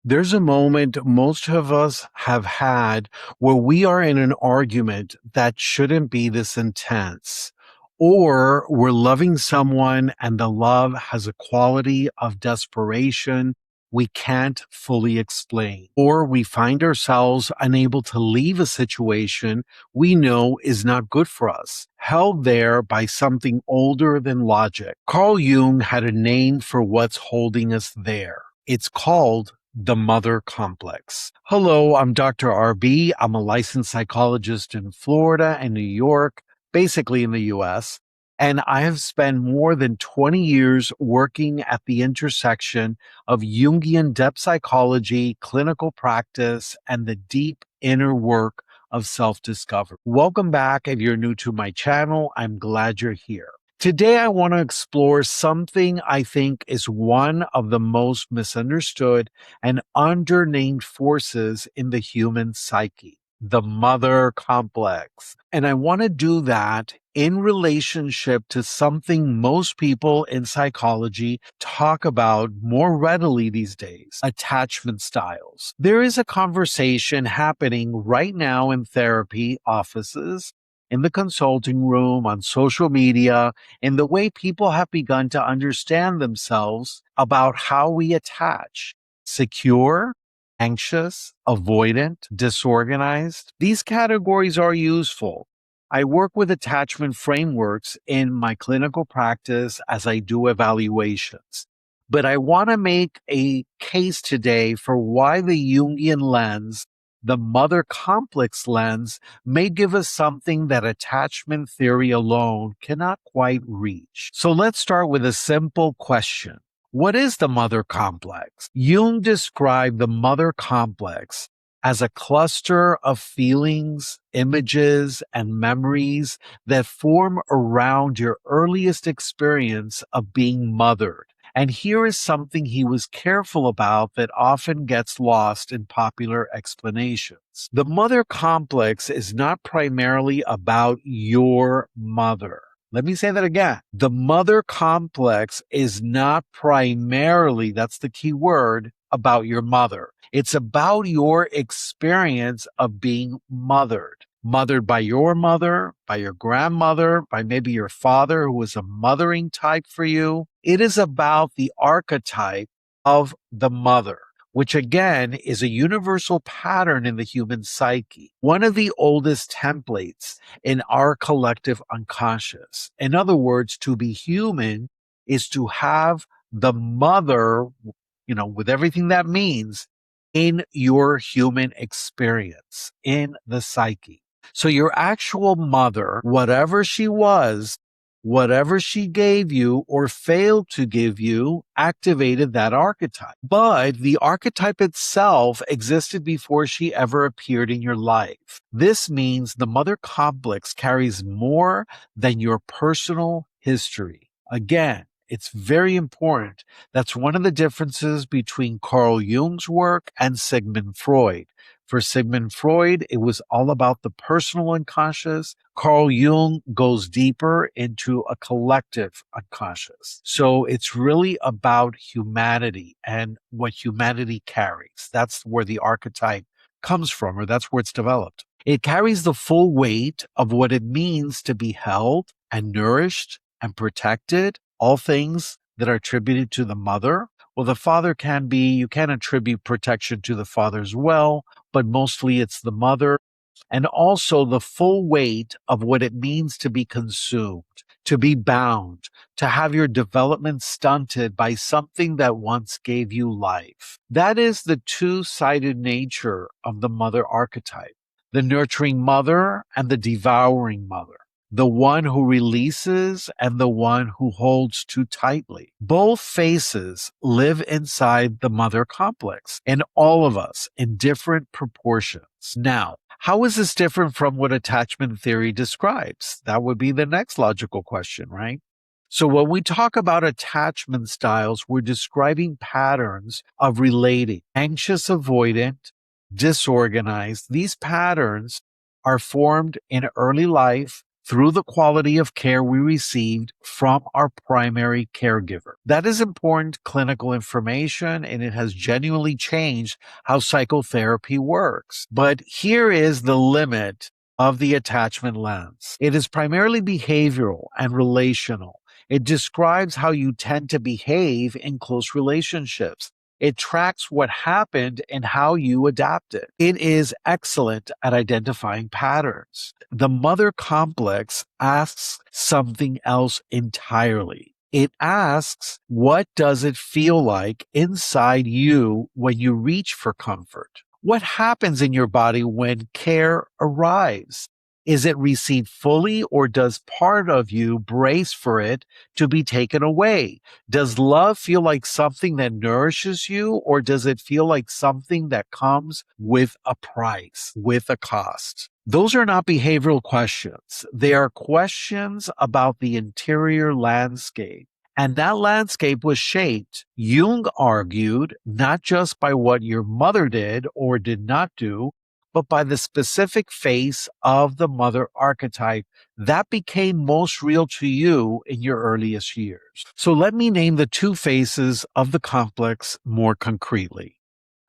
There's a moment most of us have had where we are in an argument that shouldn't be this intense, or we're loving someone and the love has a quality of desperation we can't fully explain, or we find ourselves unable to leave a situation we know is not good for us, held there by something older than logic. Carl Jung had a name for what's holding us there. It's called the mother complex. Hello, I'm Dr. RB. I'm a licensed psychologist in Florida and New York, basically in the US. And I have spent more than 20 years working at the intersection of Jungian depth psychology, clinical practice, and the deep inner work of self-discovery. Welcome back. If you're new to my channel, I'm glad you're here. Today, I want to explore something I think is one of the most misunderstood and undernamed forces in the human psyche, the mother complex. And I want to do that in relationship to something most people in psychology talk about more readily these days, attachment styles. There is a conversation happening right now in therapy offices, in the consulting room, on social media, in the way people have begun to understand themselves about how we attach. Secure, anxious, avoidant, disorganized. These categories are useful. I work with attachment frameworks in my clinical practice as I do evaluations. But I want to make a case today for why the Jungian lens, the mother complex lens, may give us something that attachment theory alone cannot quite reach. So let's start with a simple question. What is the mother complex? Jung described the mother complex as a cluster of feelings, images, and memories that form around your earliest experience of being mothered. And here is something he was careful about that often gets lost in popular explanations. The mother complex is not primarily about your mother. Let me say that again. The mother complex is not primarily, that's the key word, about your mother. It's about your experience of being mothered. Mothered by your mother, by your grandmother, by maybe your father who was a mothering type for you. It is about the archetype of the mother, which again is a universal pattern in the human psyche, one of the oldest templates in our collective unconscious. In other words, to be human is to have the mother, with everything that means, in your human experience, in the psyche. So your actual mother, whatever she was, whatever she gave you or failed to give you, activated that archetype. But the archetype itself existed before she ever appeared in your life. This means the mother complex carries more than your personal history. Again, it's very important. That's one of the differences between Carl Jung's work and Sigmund Freud. For Sigmund Freud, it was all about the personal unconscious. Carl Jung goes deeper into a collective unconscious. So it's really about humanity and what humanity carries. That's where the archetype comes from, or that's where it's developed. It carries the full weight of what it means to be held and nourished and protected, all things that are attributed to the mother. Well, the father you can attribute protection to the father as well, but mostly it's the mother. And also the full weight of what it means to be consumed, to be bound, to have your development stunted by something that once gave you life. That is the two-sided nature of the mother archetype, the nurturing mother and the devouring mother. The one who releases and the one who holds too tightly. Both faces live inside the mother complex, and all of us in different proportions. Now, how is this different from what attachment theory describes? That would be the next logical question, right? So when we talk about attachment styles, we're describing patterns of relating, anxious, avoidant, disorganized. These patterns are formed in early life through the quality of care we received from our primary caregiver. That is important clinical information, and it has genuinely changed how psychotherapy works. But here is the limit of the attachment lens. It is primarily behavioral and relational. It describes how you tend to behave in close relationships. It tracks what happened and how you adapted. It is excellent at identifying patterns. The mother complex asks something else entirely. It asks, what does it feel like inside you when you reach for comfort? What happens in your body when care arrives? Is it received fully, or does part of you brace for it to be taken away? Does love feel like something that nourishes you, or does it feel like something that comes with a price, with a cost? Those are not behavioral questions. They are questions about the interior landscape. And that landscape was shaped, Jung argued, not just by what your mother did or did not do, but by the specific face of the mother archetype that became most real to you in your earliest years. So let me name the two faces of the complex more concretely,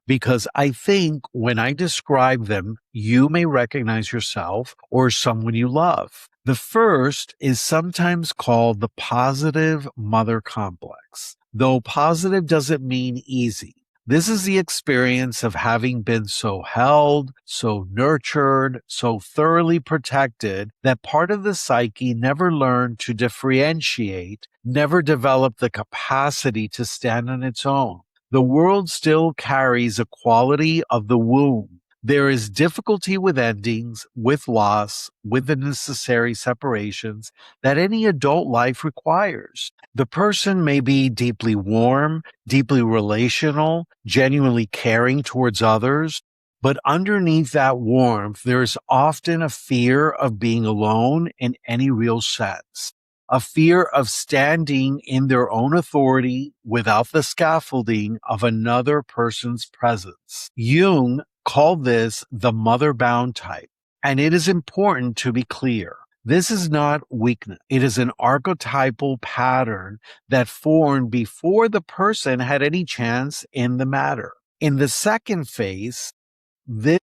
because I think when I describe them, you may recognize yourself or someone you love. The first is sometimes called the positive mother complex, though positive doesn't mean easy. This is the experience of having been so held, so nurtured, so thoroughly protected that part of the psyche never learned to differentiate, never developed the capacity to stand on its own. The world still carries a quality of the womb. There is difficulty with endings, with loss, with the necessary separations that any adult life requires. The person may be deeply warm, deeply relational, genuinely caring towards others, but underneath that warmth, there is often a fear of being alone in any real sense. A fear of standing in their own authority without the scaffolding of another person's presence. Jung called this the mother-bound type, and it is important to be clear. This is not weakness. It is an archetypal pattern that formed before the person had any chance in the matter. In the second phase, the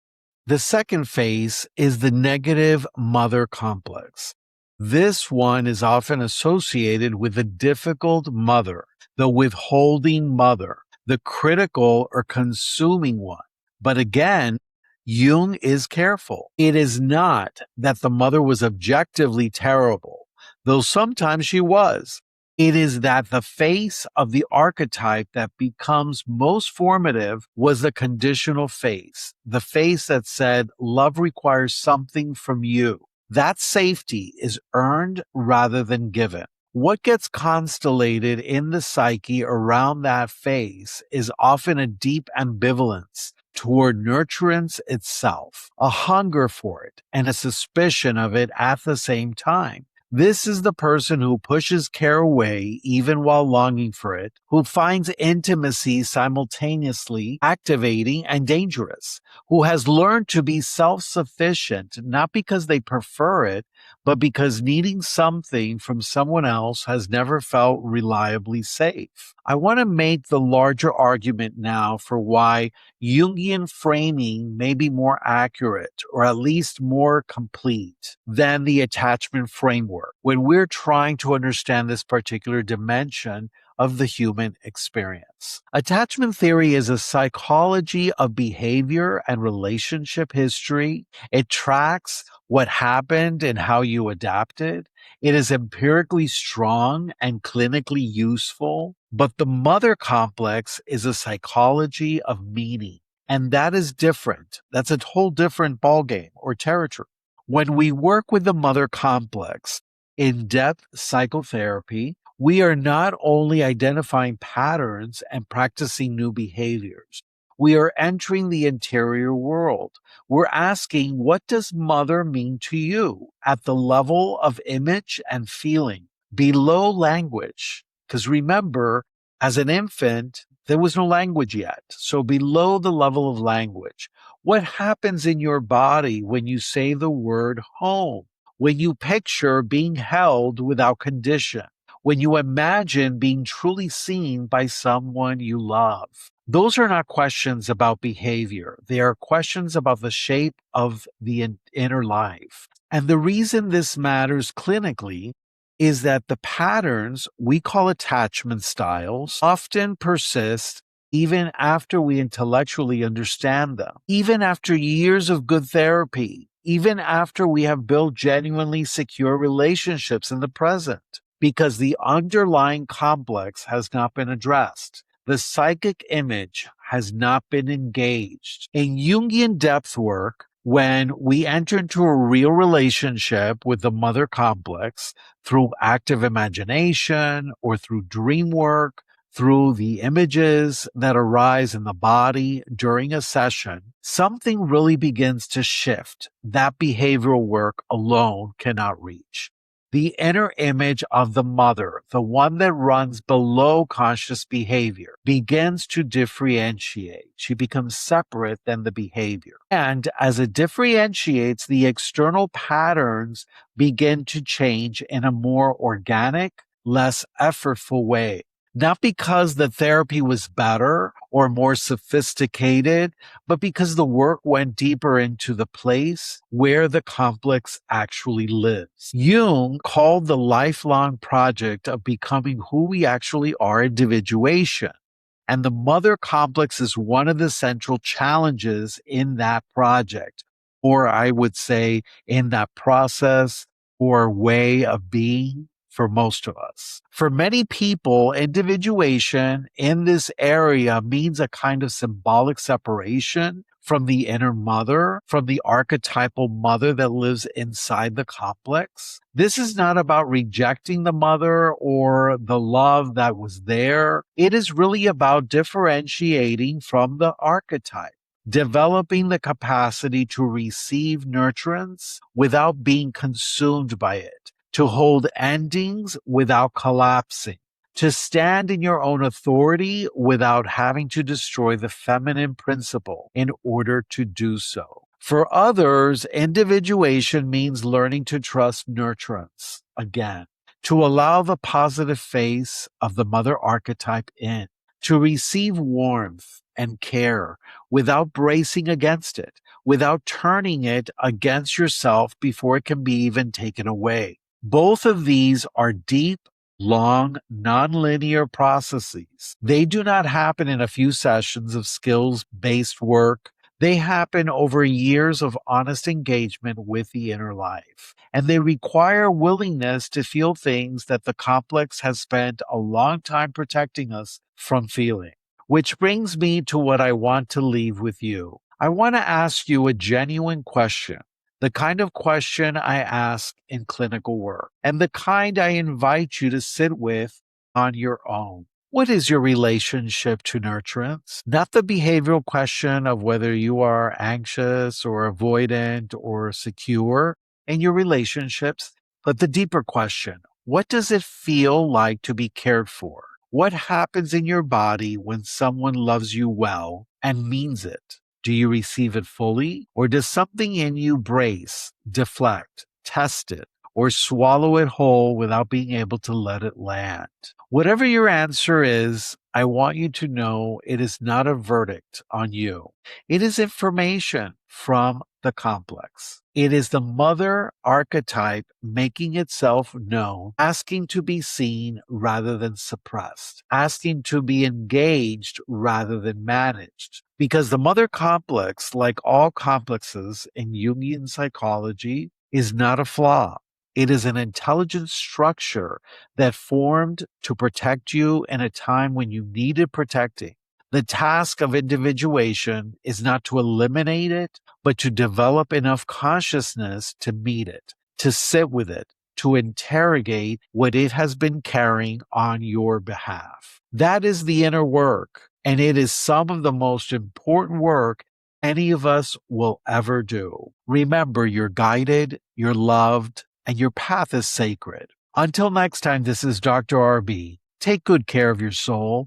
second phase is the negative mother complex. This one is often associated with the difficult mother, the withholding mother, the critical or consuming one. But again, Jung is careful. It is not that the mother was objectively terrible, though sometimes she was. It is that the face of the archetype that becomes most formative was the conditional face, the face that said, love requires something from you. That safety is earned rather than given. What gets constellated in the psyche around that face is often a deep ambivalence toward nurturance itself, a hunger for it, and a suspicion of it at the same time. This is the person who pushes care away even while longing for it, who finds intimacy simultaneously activating and dangerous, who has learned to be self-sufficient, not because they prefer it, but because needing something from someone else has never felt reliably safe. I want to make the larger argument now for why Jungian framing may be more accurate, or at least more complete, than the attachment framework when we're trying to understand this particular dimension of the human experience. Attachment theory is a psychology of behavior and relationship history. It tracks what happened and how you adapted. It is empirically strong and clinically useful. But the mother complex is a psychology of meaning. And that is different. That's a whole different ballgame or territory. When we work with the mother complex, in-depth psychotherapy, we are not only identifying patterns and practicing new behaviors, we are entering the interior world. We're asking, what does mother mean to you at the level of image and feeling, below language? Because remember, as an infant, there was no language yet. So below the level of language, what happens in your body when you say the word home? when you picture being held without condition, when you imagine being truly seen by someone you love. Those are not questions about behavior. They are questions about the shape of the inner life. And the reason this matters clinically is that the patterns we call attachment styles often persist even after we intellectually understand them, even after years of good therapy, even after we have built genuinely secure relationships in the present, because the underlying complex has not been addressed. The psychic image has not been engaged. In Jungian depth work, when we enter into a real relationship with the mother complex through active imagination or through dream work, through the images that arise in the body during a session, something really begins to shift that behavioral work alone cannot reach. The inner image of the mother, the one that runs below conscious behavior, begins to differentiate. She becomes separate than the behavior. And as it differentiates, the external patterns begin to change in a more organic, less effortful way. Not because the therapy was better or more sophisticated, but because the work went deeper into the place where the complex actually lives. Jung called the lifelong project of becoming who we actually are individuation. And the mother complex is one of the central challenges in that project, or I would say in that process or way of being for most of us. For many people, individuation in this area means a kind of symbolic separation from the inner mother, from the archetypal mother that lives inside the complex. This is not about rejecting the mother or the love that was there. It is really about differentiating from the archetype, developing the capacity to receive nurturance without being consumed by it, to hold endings without collapsing, to stand in your own authority without having to destroy the feminine principle in order to do so. For others, individuation means learning to trust nurturance again, to allow the positive face of the mother archetype in, to receive warmth and care without bracing against it, without turning it against yourself before it can be even taken away. Both of these are deep, long, nonlinear processes. They do not happen in a few sessions of skills-based work. They happen over years of honest engagement with the inner life. And they require willingness to feel things that the complex has spent a long time protecting us from feeling. Which brings me to what I want to leave with you. I want to ask you a genuine question. The kind of question I ask in clinical work, and the kind I invite you to sit with on your own. What is your relationship to nurturance? Not the behavioral question of whether you are anxious or avoidant or secure in your relationships, but the deeper question. What does it feel like to be cared for? What happens in your body when someone loves you well and means it? Do you receive it fully, or does something in you brace, deflect, test it, or swallow it whole without being able to let it land? Whatever your answer is, I want you to know it is not a verdict on you. It is information from the complex. It is the mother archetype making itself known, asking to be seen rather than suppressed, asking to be engaged rather than managed. Because the mother complex, like all complexes in Jungian psychology, is not a flaw. It is an intelligent structure that formed to protect you in a time when you needed protecting. The task of individuation is not to eliminate it, but to develop enough consciousness to meet it, to sit with it, to interrogate what it has been carrying on your behalf. That is the inner work, and it is some of the most important work any of us will ever do. Remember, you're guided, you're loved, and your path is sacred. Until next time, this is Dr. RB. Take good care of your soul.